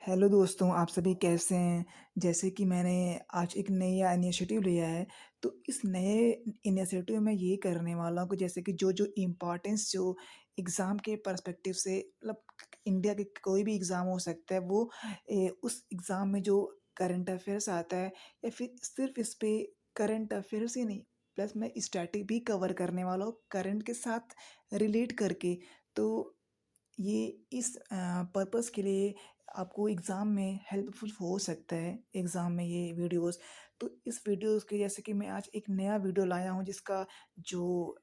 Hello दोस्तों, आप सभी कैसे हैं? जैसे कि मैंने आज एक नया इनिशिएटिव लिया है, तो इस नए इनिशिएटिव में ये करने वाला हूँ कि जैसे कि जो-जो इम्पोर्टेंस जो एग्ज़ाम के पर्सपेक्टिव से मतलब इंडिया के कोई भी एग्ज़ाम हो सकता है, वो उस एग्ज़ाम में जो करंट अफ़ेयर्स आता है या फिर सिर्फ़ इस पे करंट अफ़ेयर्स ही नहीं, प्लस मैं स्टैटिक भी कवर करने वाला हूँ करंट के साथ रिलेट करके। तो ये इस पर्पस के लिए आपको एग्ज़ाम में हेल्पफुल हो सकता है, एग्ज़ाम में ये वीडियोज़। तो इस वीडियोज़ के जैसे कि मैं आज एक नया वीडियो लाया हूँ जिसका जो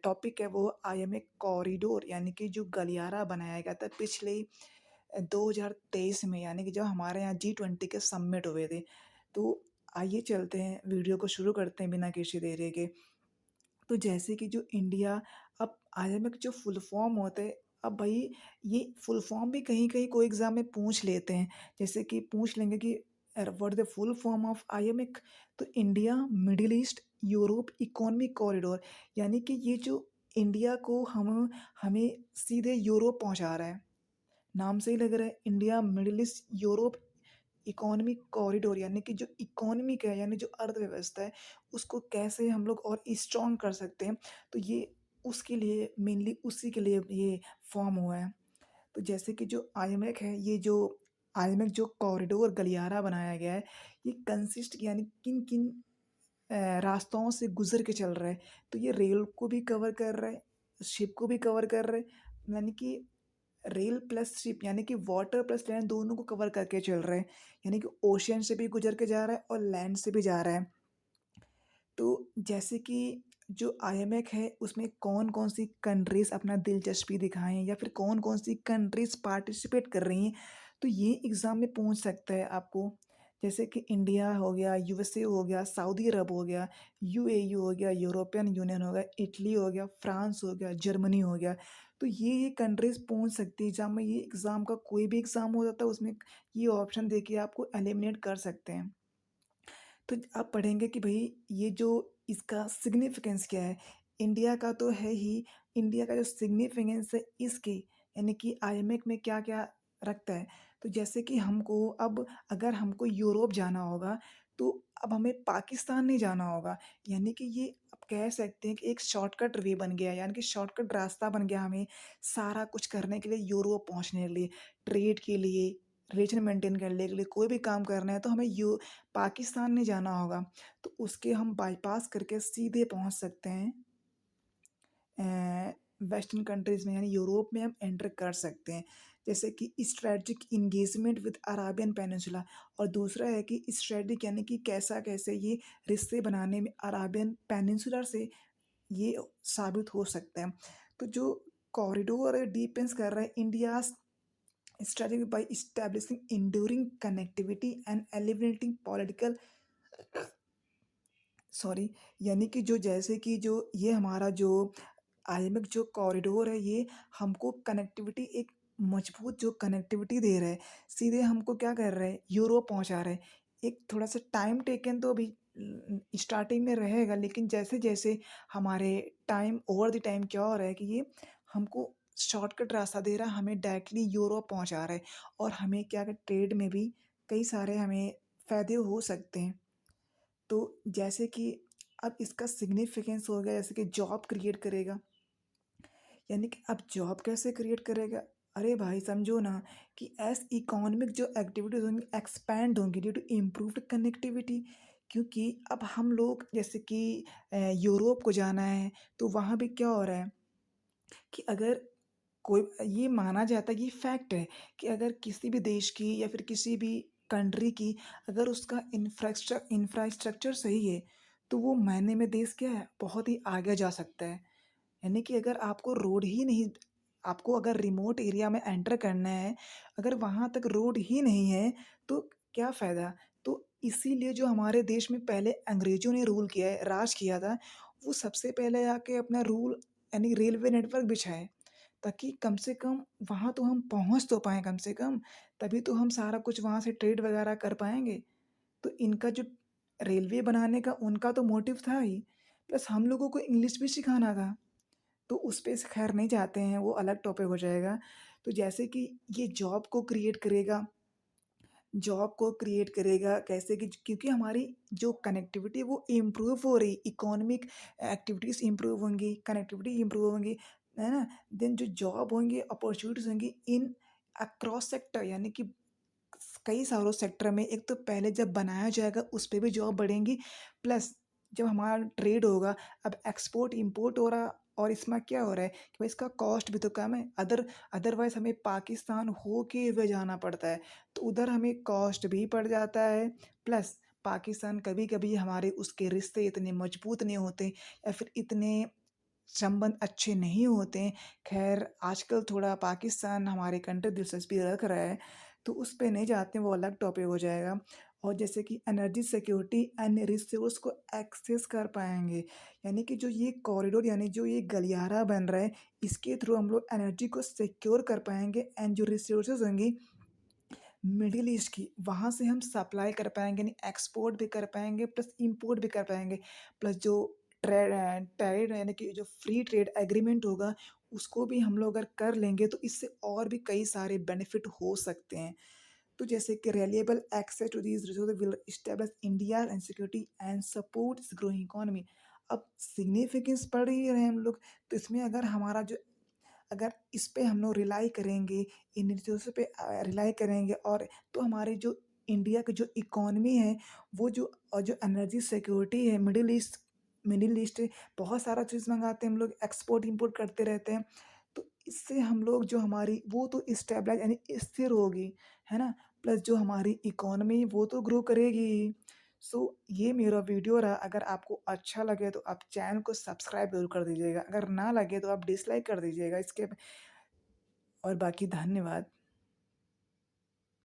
टॉपिक है वो आईएमए कॉरिडोर यानी कि जो गलियारा बनाया गया था पिछले 2023 में यानी कि जब हमारे यहाँ जी20 के समिट हुए थे। तो आइए चलते हैं, वीडियो को शुरू करते हैं बिना किसी देरी के। तो जैसे कि जो इंडिया अब आईएमए का जो फुल फॉर्म होता है, अब भई ये फुल फॉर्म भी कहीं-कहीं कोई एग्ज़ाम में पूछ लेते हैं। जैसे कि पूछ लेंगे कि what is the full form of IMA? तो India, Middle East, Europe economic corridor यानी कि ये जो इंडिया को हमें सीधे यूरोप पहुँचा रहा है। नाम से ही लग रहा है India, Middle East, Europe economic corridor यानी कि जो इकोनॉमिक है यानी जो अर्थव्यवस्था है, उसको कैसे हम लोग और स्ट्रॉन्ग कर सकते हैं। तो ये उसके लिए मेनली उसी के लिए ये फॉर्म हुआ है। तो जैसे कि जो आईएमएक है, ये जो आईएमएक जो कॉरिडोर गलियारा बनाया गया है, ये कंसिस्ट यानी किन-किन रास्तों से गुज़र के चल रहा है। तो ये रेल को भी कवर कर रहा है, शिप को भी कवर कर रहा है, यानी कि रेल प्लस शिप यानी कि वाटर प्लस लैंड दोनों को कवर करके चल रहा है। यानी कि ओशियन से भी गुज़र के जा रहा है और लैंड से भी जा रहा है। तो जैसे कि जो आईएमएक है उसमें कौन-कौन सी कंट्रीज़ अपना दिलचस्पी दिखाएँ या फिर कौन-कौन सी कंट्रीज़ पार्टिसिपेट कर रही हैं, तो ये एग्ज़ाम में पूछ सकता है आपको। जैसे कि इंडिया हो गया, यूएसए हो गया, सऊदी अरब हो गया, यूएई हो गया, यूरोपियन यूनियन हो गया, इटली हो गया, फ्रांस हो गया, जर्मनी हो गया। तो ये कंट्रीज़ पूछ सकती है एग्ज़ाम में, ये एग्ज़ाम का कोई भी एग्ज़ाम हो जाता है उसमें ये ऑप्शन देके आपको एलिमिनेट कर सकते हैं। तो आप पढ़ेंगे कि भई ये जो इसका सिग्निफ़िकेंस क्या है? इंडिया का तो है ही, इंडिया का जो सिग्निफ़िकेंस है इसके यानी कि आईएमएक में क्या-क्या रखता है। तो जैसे कि हमको अब अगर हमको यूरोप जाना होगा, तो अब हमें पाकिस्तान नहीं जाना होगा। यानी कि ये आप कह सकते हैं कि एक शॉर्टकट वे बन गया है, यानी कि शॉर्टकट रास्ता बन गया हमें सारा कुछ करने के लिए यूरोप पहुँचने के लिए, ट्रेड के लिए, रिलेशन मेंटेन करने के लिए, कोई भी काम करना है तो हमें यू पाकिस्तान नहीं जाना होगा, तो उसके हम बाईपास करके सीधे पहुँच सकते हैं वेस्टर्न कंट्रीज़ में यानी यूरोप में हम एंटर कर सकते हैं। जैसे कि strategic engagement with Arabian peninsula और दूसरा है कि स्ट्रैटेजिक यानी कि कैसा-कैसे ये रिश्ते बनाने में अराबियन पेनिनसुला से ये साबित हो सकता है। तो जो कॉरिडोर डिपेंड्स कर रहा है India's strategy by establishing enduring connectivity and eliminating political sorry यानी कि जो जैसे कि जो ये हमारा जो आईएमएफ जो कॉरिडोर है ये हमको कनेक्टिविटी एक मजबूत जो कनेक्टिविटी दे रहा है। सीधे हमको क्या कर रहा है यूरोप पहुँचा रहा है। एक थोड़ा-सा टाइम टेकन तो अभी स्टार्टिंग में रहेगा लेकिन जैसे-जैसे हमारे टाइम ओवर द टाइम क्या हो रहा है कि ये हमको शॉर्टकट रास्ता दे रहा है, हमें डायरेक्टली यूरोप पहुँचा रहा है और हमें क्या ट्रेड में भी कई सारे हमें फ़ायदे हो सकते हैं। तो जैसे कि अब इसका सिग्निफिकेंस हो गया जैसे कि जॉब क्रिएट करेगा, यानी कि अब जॉब कैसे क्रिएट करेगा? अरे भाई समझो ना कि एज़ इकोनॉमिक जो एक्टिविटीज़ होंगी एक्सपैंड होंगी ड्यू टू इम्प्रूव्ड कनेक्टिविटी क्योंकि अब हम लोग जैसे कि यूरोप को जाना है, तो वहाँ भी क्या हो रहा है कि अगर कोई ये माना जाता है, ये फैक्ट है कि अगर किसी भी देश की या फिर किसी भी कंट्री की अगर उसका इंफ्रास्ट्रक्चर सही है, तो वो मायने में देश क्या है, बहुत ही आगे जा सकता है। यानी कि अगर आपको रोड ही नहीं आपको अगर रिमोट एरिया में एंटर करना है, अगर वहाँ तक रोड ही नहीं है, तो क्या फ़ायदा? तो इसीलिए जो हमारे देश में पहले अंग्रेज़ों ने रूल किया है, राज किया था, वो सबसे पहले आके अपना रूल यानी रेलवे नेटवर्क बिछाए, ताकि कम से कम वहाँ तो हम पहुँच तो पाएँ कम से कम, तभी तो हम सारा कुछ वहाँ से ट्रेड वगैरह कर पाएँगे। तो इनका जो रेलवे बनाने का उनका तो मोटिव था ही, प्लस हम लोगों को इंग्लिश भी सिखाना था। तो उस पे स खैर नहीं जाते हैं, वो अलग टॉपिक हो जाएगा। तो जैसे कि ये जॉब को क्रिएट करेगा, जॉब को क्रिएट करेगा कैसे कि क्योंकि हमारी जो कनेक्टिविटी वो इम्प्रूव हो रही, इकोनॉमिक एक्टिविटीज़ इम्प्रूव होंगी, कनेक्टिविटी इम्प्रूव होंगी, है ना? देन जो जॉब होंगी, अपॉर्च्युनिटीज़ होंगी इन अक्रॉस सेक्टर, यानी कि कई सारों सेक्टर में। एक तो पहले जब बनाया जाएगा उस पे भी जॉब बढ़ेंगी, प्लस जब हमारा ट्रेड होगा, अब एक्सपोर्ट इम्पोर्ट हो रहा और इसमें क्या हो रहा है कि भाई इसका कॉस्ट भी तो कम है। अदरवाइज हमें पाकिस्तान होके हुए जाना पड़ता है, तो उधर हमें कॉस्ट भी पड़ जाता है, प्लस पाकिस्तान कभी कभी हमारे उसके रिश्ते इतने मजबूत नहीं होते या फिर इतने संबंध अच्छे नहीं होते हैं। ख़ैर आजकल थोड़ा पाकिस्तान हमारे कंट्री दिलचस्पी रख रहा है, तो उस पे नहीं जाते हैं, वो अलग टॉपिक हो जाएगा। और जैसे कि एनर्जी सिक्योरिटी एंड रिसोर्स को एक्सेस कर पाएँगे, यानी कि जो ये कॉरिडोर यानी जो ये गलियारा बन रहा है, इसके थ्रू हम लोग एनर्जी को सिक्योर कर पाएँगे एंड जो रिसोर्सेज़ होंगी मिडिल ईस्ट की, वहाँ से हम सप्लाई कर पाएँगे, यानी एक्सपोर्ट भी कर पाएँगे प्लस इम्पोर्ट भी कर पाएँगे। प्लस जो ट्रेड यानी कि जो फ्री ट्रेड एग्रीमेंट होगा, उसको भी हम लोग अगर कर लेंगे तो इससे और भी कई सारे बेनिफिट हो सकते हैं। तो जैसे कि reliable access to these resources will establish India and security and support its growing economy. अब सिग्निफिकेंस पढ़ ही रहे हैं हम लोग, तो इसमें अगर इस पे हम लोग रिलाई करेंगे, इन रिसोर्स पे रिलाई करेंगे और तो हमारी जो इंडिया की जो इकोनॉमी है, वो जो एनर्जी सिक्योरिटी है, मिडिल ईस्ट बहुत सारा चीज़ मँगाते हैं हम लोग, एक्सपोर्ट-इम्पोर्ट करते रहते हैं। तो इससे हम लोग जो हमारी वो तो स्टेबलाइज़ यानी स्थिर होगी, है ना? प्लस जो हमारी इकोनॉमी वो तो ग्रो करेगी ही। सो ये मेरा वीडियो रहा, अगर आपको अच्छा लगे तो आप चैनल को सब्सक्राइब ज़रूर कर दीजिएगा, अगर ना लगे तो आप डिसलाइक कर दीजिएगा इसके और बाकी धन्यवाद।